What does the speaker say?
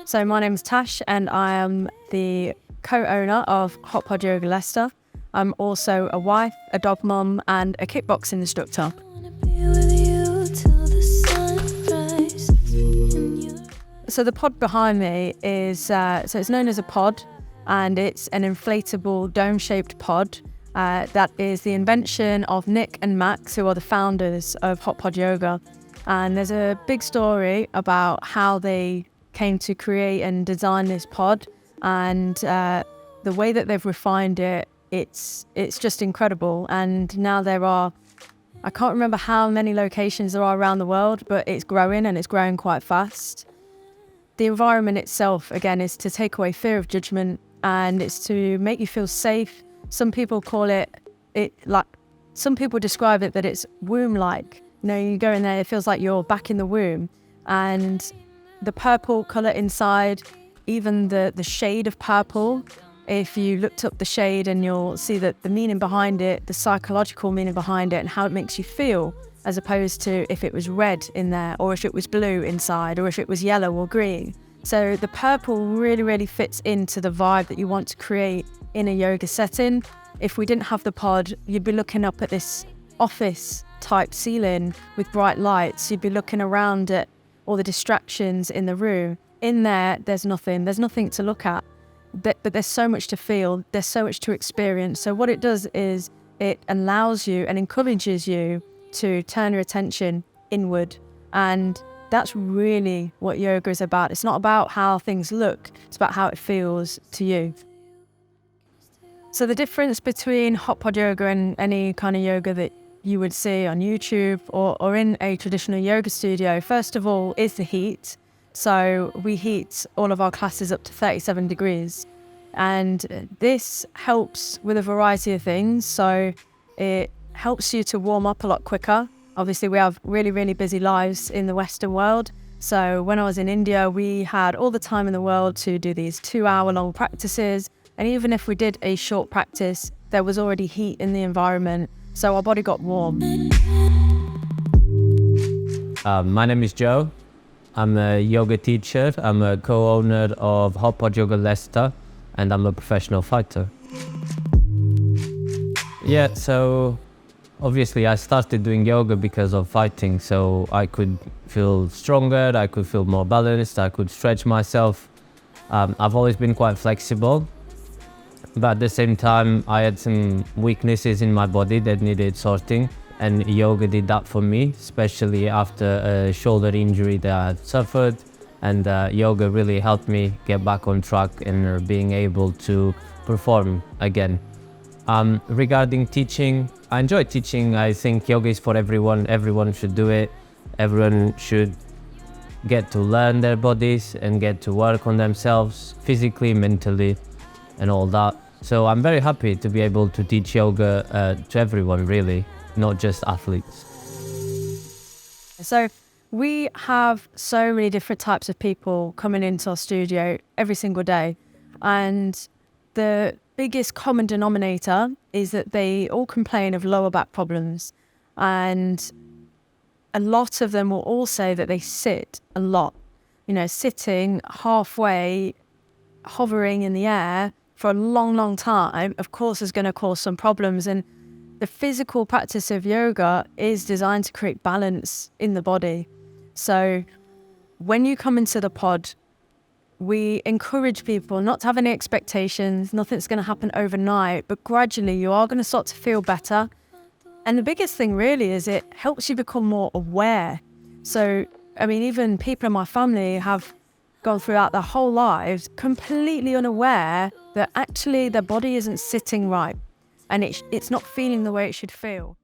So my name is Tash and I am the co-owner of HOTPOD YOGA Leicester. I'm also a wife, a dog mum and a kickboxing instructor. So the pod behind me is, so it's known as a pod, and it's an inflatable dome-shaped pod that is the invention of Nick and Max, who are the founders of HOTPOD Yoga. And there's a big story about how they came to create and design this pod, and the way that they've refined it, it's just incredible. And now there are, I can't remember how many locations there are around the world, but it's growing and it's growing quite fast. The environment itself, again, is to take away fear of judgment, and it's to make you feel safe. Some people call it like, some people describe it that it's womb-like. You know, you go in there, it feels like you're back in the womb. And the purple colour inside, even the shade of purple, if you looked up the shade, and you'll see that the meaning behind it, the psychological meaning behind it, and how it makes you feel, as opposed to if it was red in there, or if it was blue inside, or if it was yellow or green. So the purple really fits into the vibe that you want to create in a yoga setting. If we didn't have the pod, you'd be looking up at this office type ceiling with bright lights. You'd be looking around at all the distractions in the room. In there, there's nothing to look at, but there's so much to feel, there's so much to experience. So what it does is it allows you and encourages you to turn your attention inward. And that's really what yoga is about. It's not about how things look, it's about how it feels to you. So the difference between HOTPOD yoga and any kind of yoga that you would see on YouTube or in a traditional yoga studio, first of all, is the heat. So we heat all of our classes up to 37 degrees. And this helps with a variety of things. So it helps you to warm up a lot quicker. Obviously, we have really busy lives in the Western world. So when I was in India, we had all the time in the world to do these 2-hour-long practices. And even if we did a short practice, there was already heat in the environment. So our body got warm. My name is Joe. I'm a yoga teacher. I'm a co-owner of HOTPOD Yoga Leicester, and I'm a professional fighter. Yeah, so obviously I started doing yoga because of fighting, so I could feel stronger, I could feel more balanced, I could stretch myself. I've always been quite flexible, but at the same time I had some weaknesses in my body that needed sorting, and yoga did that for me, especially after a shoulder injury that I had suffered. And yoga really helped me get back on track and being able to perform again. Regarding teaching, I enjoy teaching. I think yoga is for everyone. Everyone should do it. Everyone should get to learn their bodies and get to work on themselves physically, mentally, and all that. So I'm very happy to be able to teach yoga to everyone, really, not just athletes. So we have so many different types of people coming into our studio every single day. And the biggest common denominator is that they all complain of lower back problems. And a lot of them will all say that they sit a lot. You know, sitting halfway, hovering in the air for a long time, of course, is going to cause some problems. And the physical practice of yoga is designed to create balance in the body. So when you come into the pod, we encourage people not to have any expectations. Nothing's going to happen overnight, but gradually you are going to start to feel better. And the biggest thing really is it helps you become more aware. So, I mean, even people in my family have gone throughout their whole lives completely unaware that actually their body isn't sitting right, and it's not feeling the way it should feel.